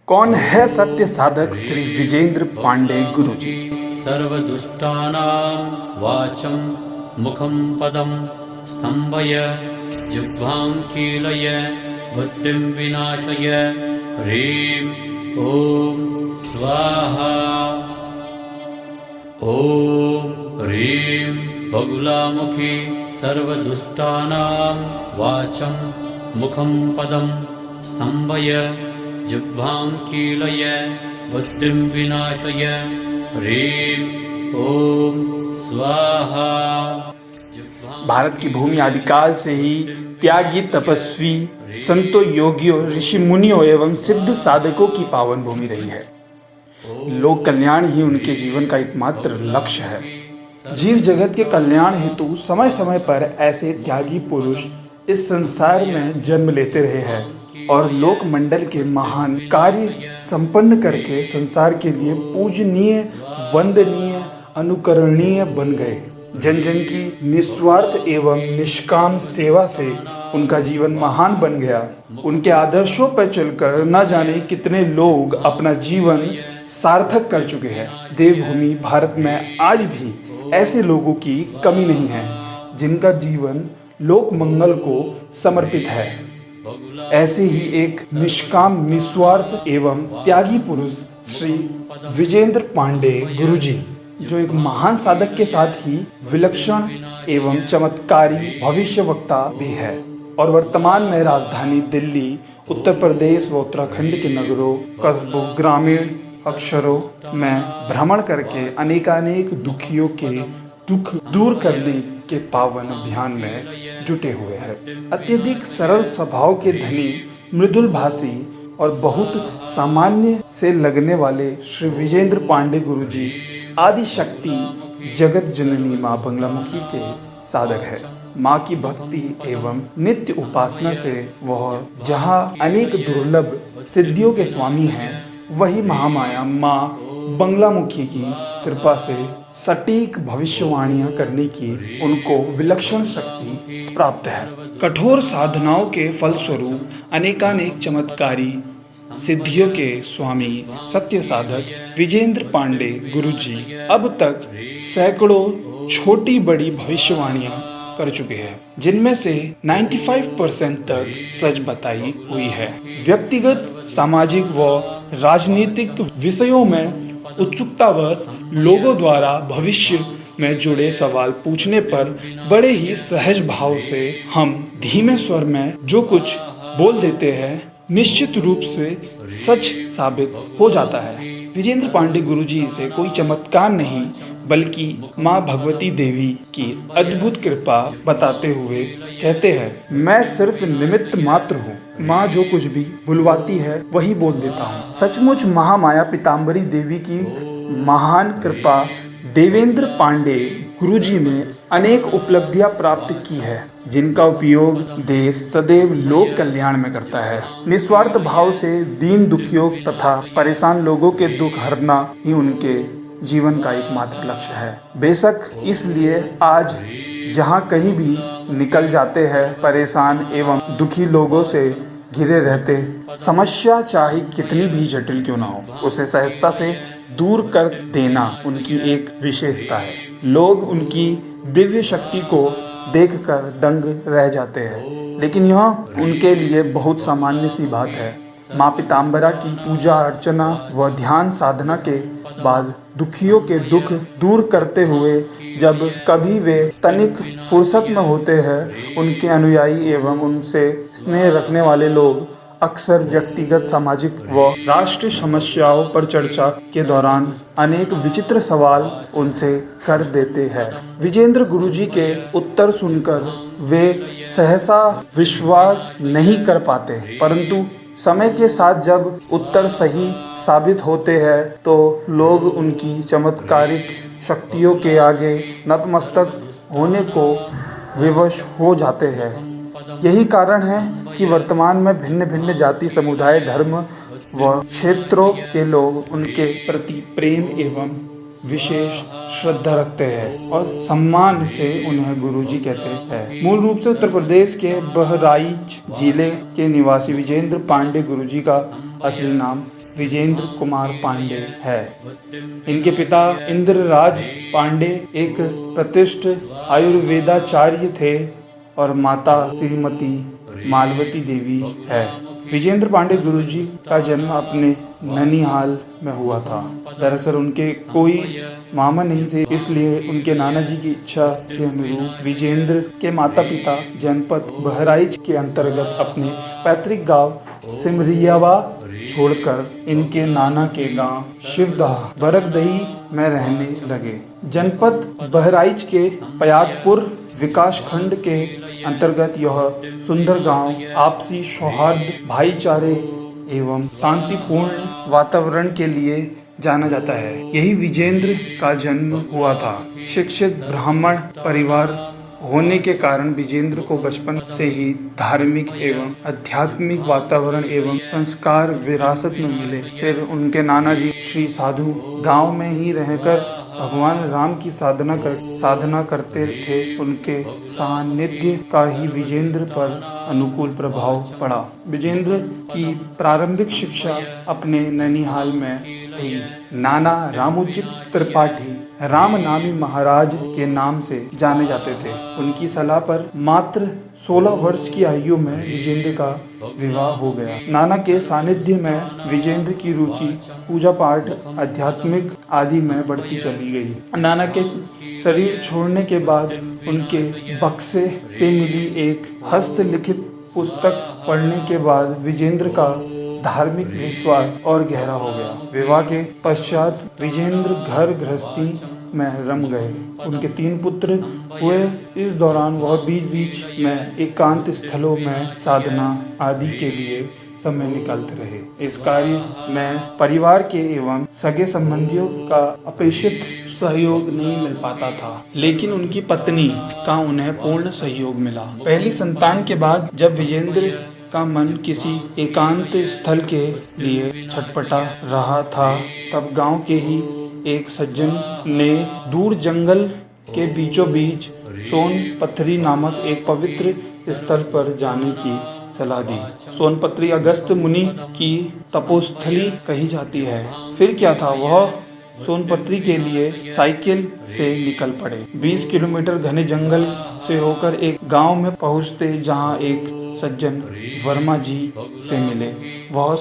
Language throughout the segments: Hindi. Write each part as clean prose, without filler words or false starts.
कौन है सत्य साधक श्री विजेंद्र पांडे गुरुजी? सर्वदुष्टानां वाचं मुखं पदं स्तंभय जिह्वां कीलय बुद्धिं विनाशय ह्रीं ॐ स्वाहा। ॐ ह्रीं बगुलामुखी सर्वदुष्टानां वाचं मुखं पदं स्तंभय जिह्वां कीलय बुद्धिं विनाशय ह्रीं ॐ स्वाहा। भारत की भूमि आदिकाल से ही त्यागी, तपस्वी, संतों, योगियों, ऋषि मुनियों एवं सिद्ध साधकों की पावन भूमि रही है। लोक कल्याण ही उनके जीवन का एकमात्र लक्ष्य है। जीव जगत के कल्याण हेतु समय समय पर ऐसे त्यागी पुरुष इस संसार में जन्म लेते रहे हैं और लोक मंडल के महान कार्य संपन्न करके संसार के लिए पूजनीय, वंदनीय, अनुकरणीय बन गए। जन जन की निस्वार्थ एवं निष्काम सेवा से उनका जीवन महान बन गया। उनके आदर्शों पर चलकर न जाने कितने लोग अपना जीवन सार्थक कर चुके हैं। देवभूमि भारत में आज भी ऐसे लोगों की कमी नहीं है जिनका जीवन लोक मंगल को समर्पित है। ऐसे ही एक निष्काम, निस्वार्थ एवं त्यागी पुरुष श्री विजेंद्र पांडे गुरुजी, जो एक महान साधक के साथ ही विलक्षण एवं चमत्कारी भविष्यवक्ता भी है और वर्तमान में राजधानी दिल्ली, उत्तर प्रदेश व उत्तराखंड के नगरों, कस्बों, ग्रामीण अक्षरों में भ्रमण करके अनेकानेक दुखियों के दुख दूर करने के पावन अभियान में जुटे हुए हैं। अत्यधिक सरल स्वभाव के धनी, मृदुल भाषी और बहुत सामान्य से लगने वाले श्री विजेंद्र पांडे गुरुजी आदि शक्ति जगत जननी माँ बंगलामुखी के साधक है। माँ की भक्ति एवं नित्य उपासना से वह जहाँ अनेक दुर्लभ सिद्धियों के स्वामी हैं, वही महामाया माँ बंगलामुखी की कृपा से सटीक भविष्यवाणियां करने की उनको विलक्षण शक्ति प्राप्त है। कठोर साधनाओं के फलस्वरूप अनेकानेक चमत्कारी सिद्धियों के स्वामी सत्य साधक विजेंद्र पांडे गुरुजी अब तक सैकड़ों छोटी बड़ी भविष्यवाणियां कर चुके हैं, जिनमें से 95% तक सच बताई हुई है। व्यक्तिगत, सामाजिक व राजनीतिक विषयों में उत्सुकतावश लोगों द्वारा भविष्य में जुड़े सवाल पूछने पर बड़े ही सहज भाव से हम धीमे स्वर में जो कुछ बोल देते हैं, निश्चित रूप से सच साबित हो जाता है। विजेंद्र पांडे गुरुजी से कोई चमत्कार नहीं बल्कि माँ भगवती देवी की अद्भुत कृपा बताते हुए कहते हैं, मैं सिर्फ निमित्त मात्र हूँ। माँ जो कुछ भी बुलवाती है वही बोल देता हूँ। सचमुच महामाया पीताम्बरी देवी की महान कृपा देवेंद्र पांडे गुरुजी ने अनेक उपलब्धियां प्राप्त की है, जिनका उपयोग देश सदैव लोक कल्याण में करता है। निस्वार्थ भाव से दीन दुखियों तथा परेशान लोगों के दुख हरना ही उनके जीवन का एकमात्र लक्ष्य है। बेशक इसलिए आज जहाँ कहीं भी निकल जाते हैं, परेशान एवं दुखी लोगों से घिरे रहते, समस्या चाहे कितनी भी जटिल क्यों ना हो, उसे सहजता से दूर कर देना उनकी एक विशेषता है। लोग उनकी दिव्य शक्ति को देखकर दंग रह जाते हैं, लेकिन यह उनके लिए बहुत सामान्य सी बात है। माँ पीताम्बरा की पूजा अर्चना व ध्यान साधना के बाद दुखियों के दुख दूर करते हुए जब कभी वे तनिक फुर्सत में होते हैं, उनके अनुयायी एवं उनसे स्नेह रखने वाले लोग अक्सर व्यक्तिगत, सामाजिक व राष्ट्रीय समस्याओं पर चर्चा के दौरान अनेक विचित्र सवाल उनसे कर देते हैं। विजेंद्र गुरुजी के उत्तर सुनकर वे सहसा विश्वास नहीं कर पाते, परंतु समय के साथ जब उत्तर सही साबित होते हैं तो लोग उनकी चमत्कारिक शक्तियों के आगे नतमस्तक होने को विवश हो जाते हैं। यही कारण है कि वर्तमान में भिन्न भिन्न जाति, समुदाय, धर्म व क्षेत्रों के लोग उनके प्रति प्रेम एवं विशेष श्रद्धा रखते हैं और सम्मान से उन्हें गुरुजी कहते हैं। मूल रूप से उत्तर प्रदेश के बहराइच जिले के निवासी विजेंद्र पांडे गुरुजी का असली नाम विजेंद्र कुमार पांडे है। इनके पिता इंद्रराज पांडे एक प्रतिष्ठित आयुर्वेदाचार्य थे और माता श्रीमती मालवती देवी है। विजेंद्र पांडे गुरुजी का जन्म अपने ननिहाल में हुआ था। दरअसल उनके कोई मामा नहीं थे, इसलिए उनके नाना जी की इच्छा के अनुरूप विजेंद्र के माता पिता जनपद बहराइच के अंतर्गत अपने पैतृक गांव सिमरियावा छोड़कर इनके नाना के गांव शिवदह बरगदही में रहने लगे। जनपद बहराइच के पयागपुर विकास खंड के अंतर्गत यह सुंदर गांव आपसी सौहार्द, भाईचारे एवं शांतिपूर्ण वातावरण के लिए जाना जाता है। यही विजेंद्र का जन्म हुआ था। शिक्षित ब्राह्मण परिवार होने के कारण विजेंद्र को बचपन से ही धार्मिक एवं आध्यात्मिक वातावरण एवं संस्कार विरासत में मिले। फिर उनके नाना जी श्री साधु गांव में ही रहकर भगवान राम की साधना करते थे। उनके सानिध्य का ही विजेंद्र पर अनुकूल प्रभाव पड़ा। विजेंद्र की प्रारंभिक शिक्षा अपने ननिहाल में हुई। नाना रामोजित त्रिपाठी रामनामी महाराज के नाम से जाने जाते थे। उनकी सलाह पर मात्र 16 वर्ष की आयु में विजेंद्र का विवाह हो गया। नाना के सानिध्य में विजेंद्र की रुचि पूजा पाठ, आध्यात्मिक आदि में बढ़ती चली गई। नाना के शरीर छोड़ने के बाद उनके बक्से से मिली एक हस्तलिखित पुस्तक पढ़ने के बाद विजेंद्र का धार्मिक विश्वास और गहरा हो गया। विवाह के पश्चात विजेंद्र घर गृहस्थी में रम गए। उनके 3 पुत्र हुए। इस दौरान वह बीच बीच में एकांत स्थलों में साधना आदि के लिए समय निकालते रहे। इस कार्य में परिवार के एवं सगे संबंधियों का अपेक्षित सहयोग नहीं मिल पाता था, लेकिन उनकी पत्नी का उन्हें पूर्ण सहयोग मिला। पहली संतान के बाद जब विजेंद्र का मन किसी एकांत स्थल के लिए छटपटा रहा था, तब गांव के ही एक सज्जन ने दूर जंगल के बीचों बीच सोनपथरी नामक एक पवित्र स्थल पर जाने की सलाह दी। सोनपथरी अगस्त मुनि की तपोस्थली कही जाती है। फिर क्या था, वह सोनपथरी के लिए साइकिल से निकल पड़े। 20 किलोमीटर घने जंगल से होकर एक गांव में पहुंचते, जहां एक सज्जन वर्मा जी से मिले। वह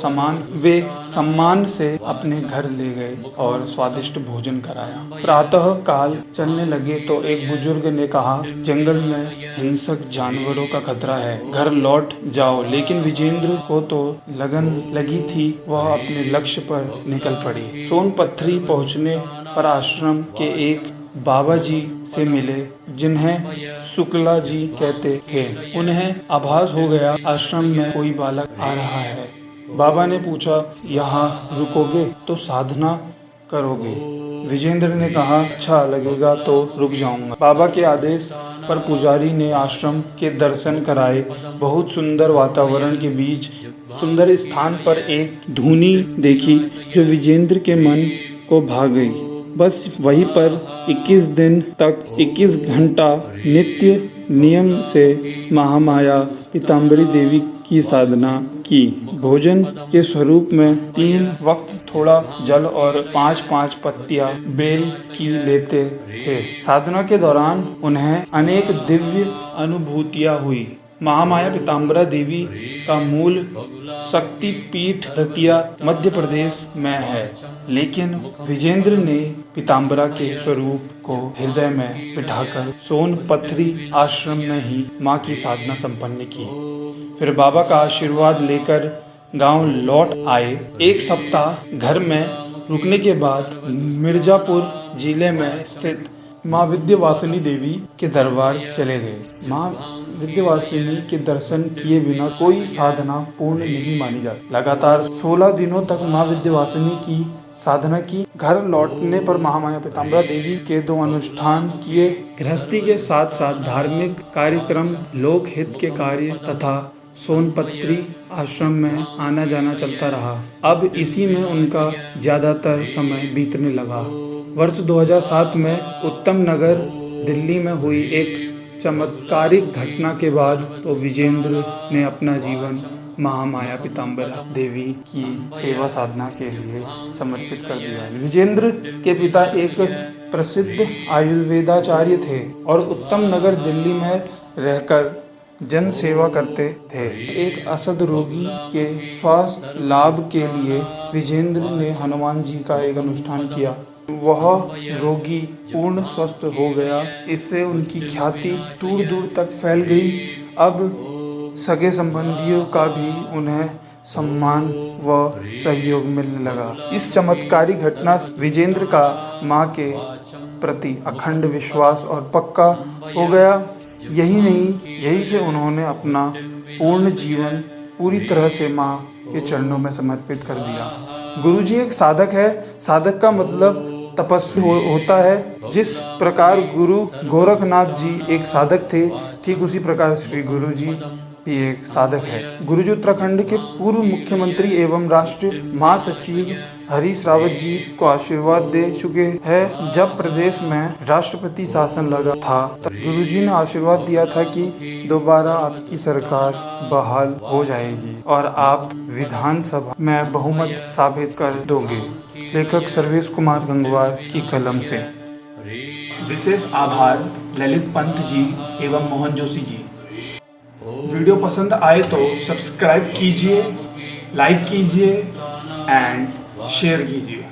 सम्मान से अपने घर ले गए और स्वादिष्ट भोजन कराया। प्रातः काल चलने लगे तो एक बुजुर्ग ने कहा, जंगल में हिंसक जानवरों का खतरा है, घर लौट जाओ। लेकिन विजेंद्र को तो लगन लगी थी, वह अपने लक्ष्य पर निकल पड़ी। सोनपथरी पहुंचने पर आश्रम के एक बाबा जी से मिले, जिन्हें शुक्ला जी कहते थे। उन्हें आभास हो गया आश्रम में कोई बालक आ रहा है। बाबा ने पूछा, यहाँ रुकोगे तो साधना करोगे? विजेंद्र ने कहा, अच्छा लगेगा तो रुक जाऊंगा। बाबा के आदेश पर पुजारी ने आश्रम के दर्शन कराए। बहुत सुंदर वातावरण के बीच सुंदर स्थान पर एक धूनी देखी जो विजेंद्र के मन को भा गई। बस वहीं पर 21 दिन तक 21 घंटा नित्य नियम से महामाया पीताम्बरी देवी की साधना की। भोजन के स्वरूप में 3 वक्त थोड़ा जल और 5-5 पत्तियां बेल की लेते थे। साधना के दौरान उन्हें अनेक दिव्य अनुभूतियां हुई। महामाया पीताम्बरा देवी का मूल शक्तिपीठ दतिया मध्य प्रदेश में है, लेकिन विजेंद्र ने पीताम्बरा के स्वरूप को हृदय में बिठाकर सोनपथरी आश्रम में ही मां की साधना संपन्न की। फिर बाबा का आशीर्वाद लेकर गांव लौट आए। 1 सप्ताह घर में रुकने के बाद मिर्जापुर जिले में स्थित मां विंध्यवासिनी देवी के दरबार चले गए। मां विंध्यवासिनी के दर्शन किए बिना कोई साधना पूर्ण नहीं मानी जाती। लगातार 16 दिनों तक मां विंध्यवासिनी की साधना की। घर लौटने पर महामाया पीताम्बरा देवी के 2 अनुष्ठान किए। गृहस्थी के साथ साथ धार्मिक कार्यक्रम, लोक हित के कार्य तथा सोनपथरी आश्रम में आना जाना चलता रहा। अब इसी में उनका ज्यादातर समय बीतने लगा। वर्ष 2007 में उत्तम नगर दिल्ली में हुई एक चमत्कारिक घटना के बाद तो विजेंद्र ने अपना जीवन महामाया पीताम्बरा देवी की सेवा साधना के लिए समर्पित कर दिया। विजेंद्र के पिता एक प्रसिद्ध आयुर्वेदाचार्य थे और उत्तम नगर दिल्ली में रहकर जन सेवा करते थे। एक असद रोगी के स्वास्थ्य लाभ के लिए विजेंद्र ने हनुमान जी का एक अनुष्ठान किया। वह रोगी पूर्ण स्वस्थ हो गया। इससे उनकी ख्याति दूर दूर तक फैल गई। अब सगे संबंधियों का भी उन्हें सम्मान व सहयोग मिलने लगा। इस चमत्कारिक घटना से विजेंद्र का मां के प्रति अखंड विश्वास और पक्का हो गया। यही नहीं, यही से उन्होंने अपना पूर्ण जीवन पूरी तरह से मां के चरणों में समर्पित कर दिया। गुरुजी एक साधक है। साधक का मतलब तपस्वी होता है। जिस प्रकार गुरु गोरखनाथ जी एक साधक थे, ठीक उसी प्रकार श्री गुरु जी भी एक साधक है। गुरुजी उत्तराखंड के पूर्व मुख्यमंत्री एवं राष्ट्रीय महासचिव हरीश रावत जी को आशीर्वाद दे चुके हैं। जब प्रदेश में राष्ट्रपति शासन लगा था तब गुरुजी ने आशीर्वाद दिया था कि दोबारा आपकी सरकार बहाल हो जाएगी और आप विधानसभा में बहुमत साबित कर दोगे। लेखक सर्वेश कुमार गंगवार की कलम से। विशेष आभार ललित पंत जी एवं मोहन जोशी जी। वीडियो पसंद आए तो सब्सक्राइब कीजिए, लाइक कीजिए एंड शेयर कीजिए।